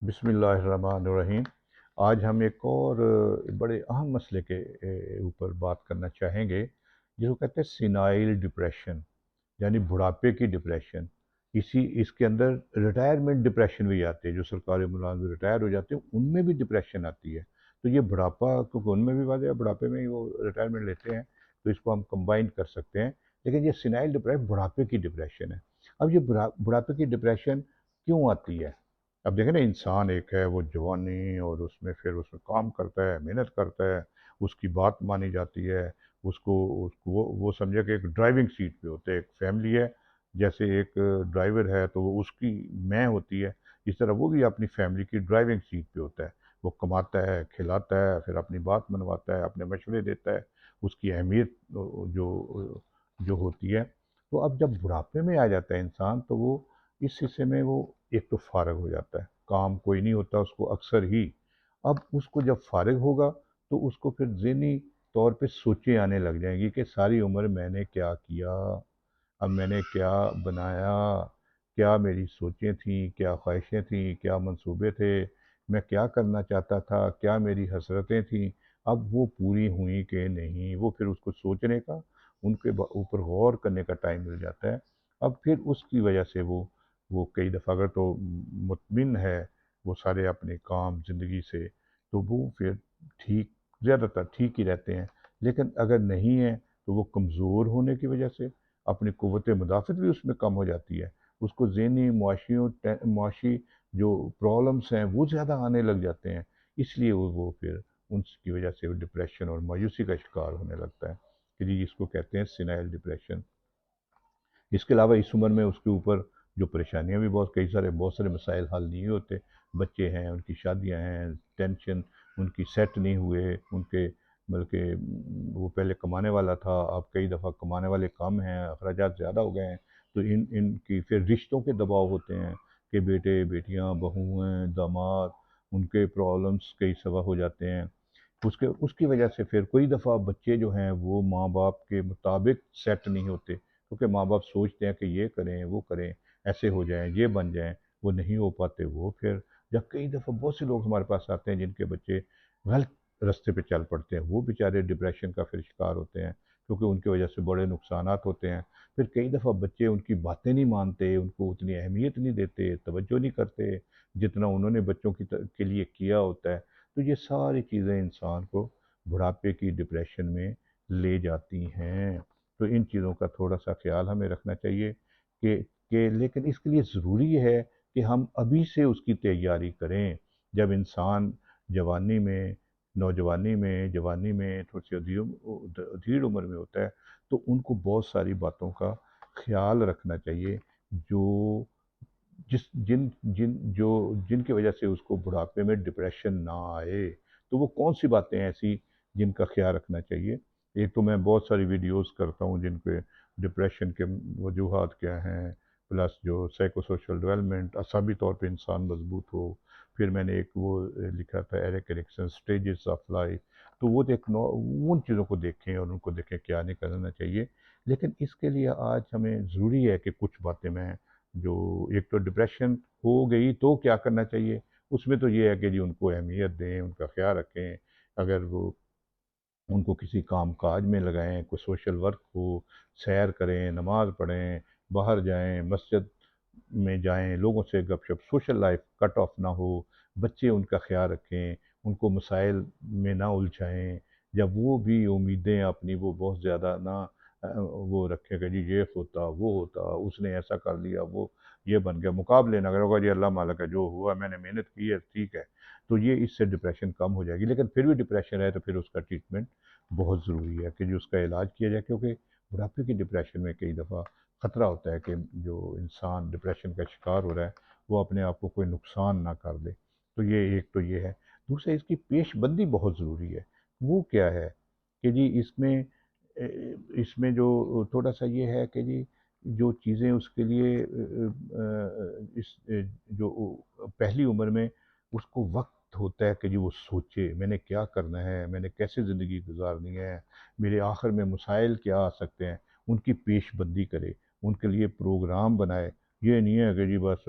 بسم اللہ الرحمن الرحیم۔ آج ہم ایک اور بڑے اہم مسئلے کے اوپر بات کرنا چاہیں گے، جس کو کہتے ہیں سینائل ڈپریشن، یعنی بڑھاپے کی ڈپریشن۔ اس کے اندر ریٹائرمنٹ ڈپریشن بھی آتے ہیں، جو سرکاری ملازم ریٹائر ہو جاتے ہیں ان میں بھی ڈپریشن آتی ہے۔ تو یہ بڑھاپا، کیونکہ ان میں بھی واضح ہے بڑھاپے میں ہی وہ ریٹائرمنٹ لیتے ہیں، تو اس کو ہم کمبائن کر سکتے ہیں۔ لیکن یہ سینائل ڈپریشن بڑھاپے کی ڈپریشن ہے۔ اب یہ بڑھاپے کی ڈپریشن کیوں آتی ہے؟ اب دیکھیں نا، انسان ایک ہے وہ جوانی، اور پھر اس میں کام کرتا ہے، محنت کرتا ہے، اس کی بات مانی جاتی ہے، اس کو وہ سمجھے کہ ایک ڈرائیونگ سیٹ پہ ہوتے ہیں، ایک فیملی ہے، جیسے ایک ڈرائیور ہے تو وہ اس کی میں ہوتی ہے، اس طرح وہ بھی اپنی فیملی کی ڈرائیونگ سیٹ پہ ہوتا ہے۔ وہ کماتا ہے، کھلاتا ہے، پھر اپنی بات منواتا ہے، اپنے مشورے دیتا ہے، اس کی اہمیت جو جو ہوتی ہے۔ تو اب جب بڑھاپے میں آ جاتا ہے انسان، تو وہ اس حصے میں وہ ایک تو فارغ ہو جاتا ہے، کام کوئی نہیں ہوتا اس کو اکثر ہی۔ اب اس کو جب فارغ ہوگا تو اس کو پھر ذہنی طور پہ سوچیں آنے لگ جائیں گی کہ ساری عمر میں نے کیا کیا، اب میں نے کیا بنایا، کیا میری سوچیں تھیں، کیا خواہشیں تھیں، کیا منصوبے تھے، میں کیا کرنا چاہتا تھا، کیا میری حسرتیں تھیں، اب وہ پوری ہوئیں کہ نہیں۔ وہ پھر اس کو سوچنے کا، ان کے اوپر غور کرنے کا ٹائم مل جاتا ہے۔ اب پھر اس کی وجہ سے وہ کئی دفعہ اگر تو مطمئن ہے وہ سارے اپنے کام زندگی سے، تو وہ پھر ٹھیک، زیادہ تر ٹھیک ہی رہتے ہیں۔ لیکن اگر نہیں ہے تو وہ کمزور ہونے کی وجہ سے اپنی قوت مدافعت بھی اس میں کم ہو جاتی ہے، اس کو ذہنی معاشی جو پرابلمس ہیں وہ زیادہ آنے لگ جاتے ہیں، اس لیے وہ پھر ان کی وجہ سے وہ ڈپریشن اور مایوسی کا شکار ہونے لگتا ہے، کہ جی اس کو کہتے ہیں سینائل ڈپریشن۔ اس کے علاوہ اس عمر میں اس کے اوپر جو پریشانیاں بھی بہت سارے مسائل حل نہیں ہوتے۔ بچے ہیں، ان کی شادیاں ہیں، ٹینشن ان کی سیٹ نہیں ہوئے، ان کے بلکہ وہ پہلے کمانے والا تھا، اب کئی دفعہ کمانے والے کم ہیں، اخراجات زیادہ ہو گئے ہیں، تو ان کی پھر رشتوں کے دباؤ ہوتے ہیں کہ بیٹے بیٹیاں، بہویں، داماد، ان کے پرابلمس کئی سبب ہو جاتے ہیں۔ اس کی وجہ سے پھر کوئی دفعہ بچے جو ہیں وہ ماں باپ کے مطابق سیٹ نہیں ہوتے، کیونکہ ماں باپ سوچتے ہیں کہ یہ کریں، وہ کریں، ایسے ہو جائیں، یہ بن جائیں، وہ نہیں ہو پاتے۔ وہ پھر جب کئی دفعہ بہت سے لوگ ہمارے پاس آتے ہیں جن کے بچے غلط رستے پہ چل پڑتے ہیں، وہ بیچارے ڈپریشن کا پھر شکار ہوتے ہیں، کیونکہ ان کی وجہ سے بڑے نقصانات ہوتے ہیں۔ پھر کئی دفعہ بچے ان کی باتیں نہیں مانتے، ان کو اتنی اہمیت نہیں دیتے، توجہ نہیں کرتے جتنا انہوں نے بچوں کے لیے کیا ہوتا ہے۔ تو یہ ساری چیزیں انسان کو بڑھاپے کی ڈپریشن میں لے جاتی ہیں۔ تو ان چیزوں کا تھوڑا سا خیال ہمیں رکھنا چاہیے کہ لیکن اس کے لیے ضروری ہے کہ ہم ابھی سے اس کی تیاری کریں۔ جب انسان جوانی میں، جوانی میں تھوڑی سی ادھیڑ عمر میں ہوتا ہے، تو ان کو بہت ساری باتوں کا خیال رکھنا چاہیے، جو جس جن جن جو جن کی وجہ سے اس کو بڑھاپے میں ڈپریشن نہ آئے۔ تو وہ کون سی باتیں ہیں ایسی جن کا خیال رکھنا چاہیے؟ ایک تو میں بہت ساری ویڈیوز کرتا ہوں جن پہ ڈپریشن کے وجوہات کیا ہیں، پلس جو سائیکو سوشل ڈیولپمنٹ، اعصابی طور پہ انسان مضبوط ہو۔ پھر میں نے ایک وہ لکھا تھا Erik Erikson stages of life, تو وہ ان چیزوں کو دیکھیں اور ان کو دیکھیں کیا نہیں کرنا چاہیے۔ لیکن اس کے لیے آج ہمیں ضروری ہے کہ کچھ باتیں میں جو، ایک تو ڈپریشن ہو گئی تو کیا کرنا چاہیے، اس میں تو یہ ہے کہ جی ان کو اہمیت دیں، ان کا خیال رکھیں، اگر وہ ان کو کسی کام کاج میں لگائیں، کوئی سوشل ورک ہو، سیر کریں، نماز پڑھیں، باہر جائیں، مسجد میں جائیں، لوگوں سے گپ شپ، سوشل لائف کٹ آف نہ ہو۔ بچے ان کا خیال رکھیں، ان کو مسائل میں نہ الجھائیں، جب وہ بھی امیدیں اپنی وہ بہت زیادہ نہ وہ رکھیں کہ جی یہ ہوتا، وہ ہوتا، اس نے ایسا کر لیا، وہ یہ بن گیا، مقابلے نہ کرے، ہوگا جی اللہ مالک ہے، جو ہوا میں نے محنت کی ہے، ٹھیک ہے۔ تو یہ اس سے ڈپریشن کم ہو جائے گی۔ لیکن پھر بھی ڈپریشن ہے تو پھر اس کا ٹریٹمنٹ بہت ضروری ہے کہ جو اس کا علاج کیا جائے، کیونکہ بڑھاپے کی ڈپریشن میں کئی دفعہ خطرہ ہوتا ہے کہ جو انسان ڈپریشن کا شکار ہو رہا ہے وہ اپنے آپ کو کوئی نقصان نہ کر دے۔ تو یہ ہے۔ دوسرا، اس کی پیش بندی بہت ضروری ہے۔ وہ کیا ہے کہ جی اس میں جو تھوڑا سا یہ ہے کہ جی جو چیزیں اس کے لیے اس جو پہلی عمر میں اس کو وقت ہوتا ہے کہ جی وہ سوچے میں نے کیا کرنا ہے، میں نے کیسے زندگی گزارنی ہے، میرے آخر میں مسائل کیا آ سکتے ہیں، ان کی پیش بندی کرے، ان کے لیے پروگرام بنائے۔ یہ نہیں ہے کہ جی بس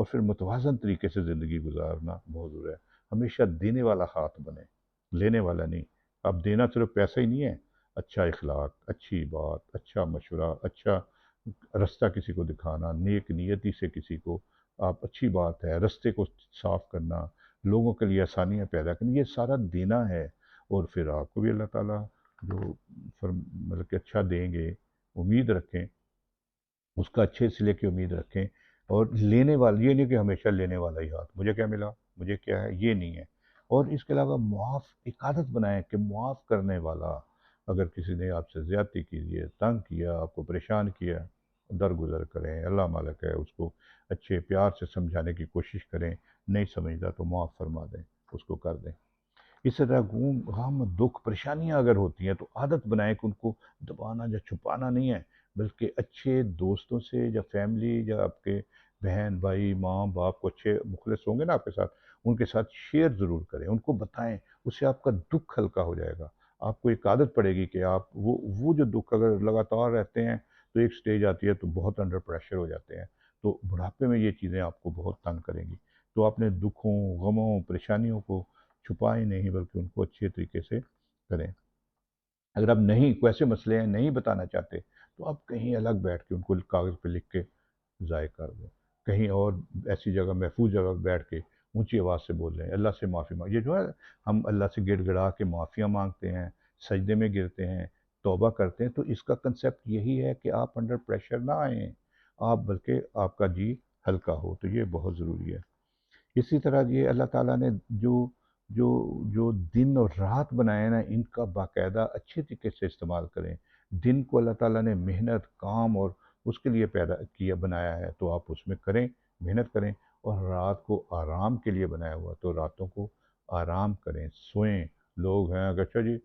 اور پھر متوازن طریقے سے زندگی گزارنا بہت ضروری ہے۔ ہمیشہ دینے والا ہاتھ بنے، لینے والا نہیں۔ اب دینا صرف پیسہ ہی نہیں ہے، اچھا اخلاق، اچھی بات، اچھا مشورہ، اچھا رستہ کسی کو دکھانا، نیک نیتی سے کسی کو آپ اچھی بات ہے رستے کو صاف کرنا، لوگوں کے لیے آسانیاں پیدا کرنا، یہ سارا دینا ہے۔ اور پھر آپ کو بھی اللہ تعالیٰ جو مطلب کہ اچھا دیں گے، امید رکھیں، اس کا اچھے صلے کی امید رکھیں۔ اور لینے والا یہ نہیں کہ ہمیشہ لینے والا ہی ہاتھ، مجھے کیا ملا، مجھے کیا ہے، یہ نہیں ہے۔ اور اس کے علاوہ معاف ایک عادت بنائیں کہ معاف کرنے والا، اگر کسی نے آپ سے زیادتی کی ہے، تنگ کیا، آپ کو پریشان کیا، درگزر کریں، اللہ مالک ہے، اس کو اچھے پیار سے سمجھانے کی کوشش کریں، نہیں سمجھتا تو معاف فرما دیں، اس کو کر دیں۔ اس طرح غم دکھ پریشانیاں اگر ہوتی ہیں تو عادت بنائیں کہ ان کو دبانا یا چھپانا نہیں ہے، بلکہ اچھے دوستوں سے یا فیملی یا آپ کے بہن بھائی ماں باپ کو اچھے مخلص ہوں گے نا آپ کے ساتھ، ان کے ساتھ شیئر ضرور کریں، ان کو بتائیں، اس سے آپ کا دکھ ہلکا ہو جائے گا۔ آپ کو ایک عادت پڑے گی کہ آپ وہ جو دکھ اگر لگاتار رہتے ہیں تو ایک سٹیج آتی ہے تو بہت انڈر پریشر ہو جاتے ہیں، تو بڑھاپے میں یہ چیزیں آپ کو بہت تنگ کریں گی۔ تو اپنے دکھوں غموں پریشانیوں کو چھپائیں نہیں، بلکہ ان کو اچھے طریقے سے کریں۔ اگر آپ نہیں کوئی ایسے مسئلے ہیں نہیں بتانا چاہتے تو آپ کہیں الگ بیٹھ کے ان کو کاغذ پہ لکھ کے ضائع کر دیں، کہیں اور ایسی جگہ محفوظ جگہ پہ بیٹھ کے اونچی آواز سے بول رہے ہیں، اللہ سے معافی مانگ، یہ جو ہے ہم اللہ سے گڑ گڑا کے معافیاں مانگتے ہیں، سجدے میں گرتے ہیں، توبہ کرتے ہیں، تو اس کا کنسیپٹ یہی ہے کہ آپ انڈر پریشر نہ آئیں، آپ بلکہ آپ کا جی ہلکا ہو، تو یہ بہت ضروری ہے۔ اسی طرح یہ اللہ تعالیٰ نے جو جو جو دن اور رات بنائے ہیں نا، ان کا باقاعدہ اچھے طریقے سے استعمال کریں۔ دن کو اللہ تعالیٰ نے محنت کام اور اس کے لیے پیدا کیا بنایا ہے، تو آپ اس میں کریں، محنت کریں، اور رات کو آرام کے لیے بنایا ہوا تو راتوں کو آرام کریں، سوئیں۔ لوگ ہیں کہ اچھا جی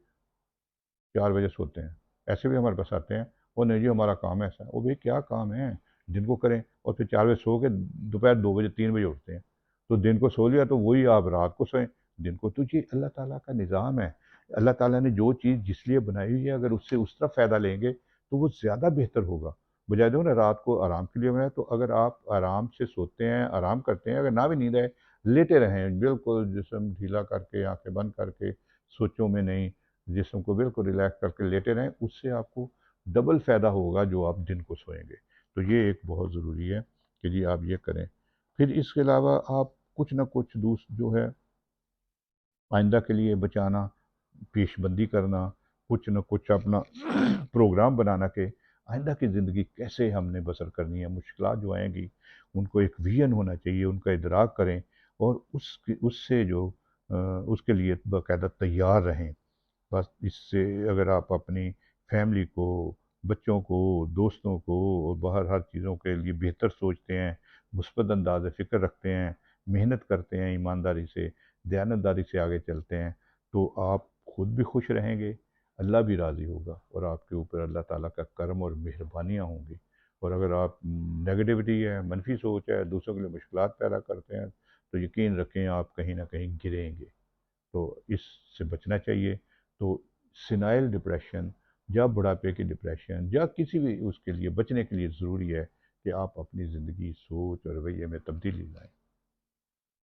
4 بجے سوتے ہیں، ایسے بھی ہمارے پاس آتے ہیں، وہ نہیں جی ہمارا کام ایسا ہے، وہ بھائی کیا کام ہے، دن کو کریں، اور پھر 4 بجے سو کے دوپہر 2 بجے 3 بجے اٹھتے ہیں، تو دن کو سو لیا تو وہی آپ رات کو سوئیں دن کو، تو یہ اللہ تعالیٰ کا نظام ہے۔ اللہ تعالیٰ نے جو چیز جس لیے بنائی ہوئی ہے اگر اس سے اس طرف فائدہ لیں گے تو وہ زیادہ بہتر ہوگا، بجائے دو نا رات کو آرام کے لیے بنایا، تو اگر آپ آرام سے سوتے ہیں آرام کرتے ہیں، اگر نہ بھی نیند آئے لیٹے رہیں بالکل جسم ڈھیلا کر کے آنکھیں بند کر کے، سوچوں میں نہیں، جسم کو بالکل ریلیکس کر کے لیٹے رہیں، اس سے آپ کو ڈبل فائدہ ہوگا جو آپ دن کو سوئیں گے۔ تو یہ ایک بہت ضروری ہے کہ جی آپ یہ کریں۔ پھر اس کے علاوہ آپ کچھ نہ کچھ جو ہے آئندہ کے لیے بچانا، پیش بندی کرنا، کچھ نہ کچھ اپنا پروگرام بنانا کہ آئندہ کی زندگی کیسے ہم نے بسر کرنی ہے، مشکلات جو آئیں گی ان کو ایک ویژن ہونا چاہیے، ان کا ادراک کریں، اور اس سے جو اس کے لیے باقاعدہ تیار رہیں۔ بس اس سے اگر آپ اپنی فیملی کو، بچوں کو، دوستوں کو اور باہر ہر چیزوں کے لیے بہتر سوچتے ہیں، مثبت انداز فکر رکھتے ہیں، محنت کرتے ہیں ایمانداری سے، دیانتداری سے آگے چلتے ہیں، تو آپ خود بھی خوش رہیں گے، اللہ بھی راضی ہوگا، اور آپ کے اوپر اللہ تعالیٰ کا کرم اور مہربانیاں ہوں گی۔ اور اگر آپ نگیٹیوٹی ہے، منفی سوچ ہے، دوسروں کے لیے مشکلات پیدا کرتے ہیں، تو یقین رکھیں آپ کہیں نہ کہیں گریں گے۔ تو اس سے بچنا چاہیے۔ تو سینائل ڈپریشن یا بڑھاپے کی ڈپریشن یا کسی بھی اس کے لیے بچنے کے لیے ضروری ہے کہ آپ اپنی زندگی سوچ اور رویے میں تبدیلی لائیں۔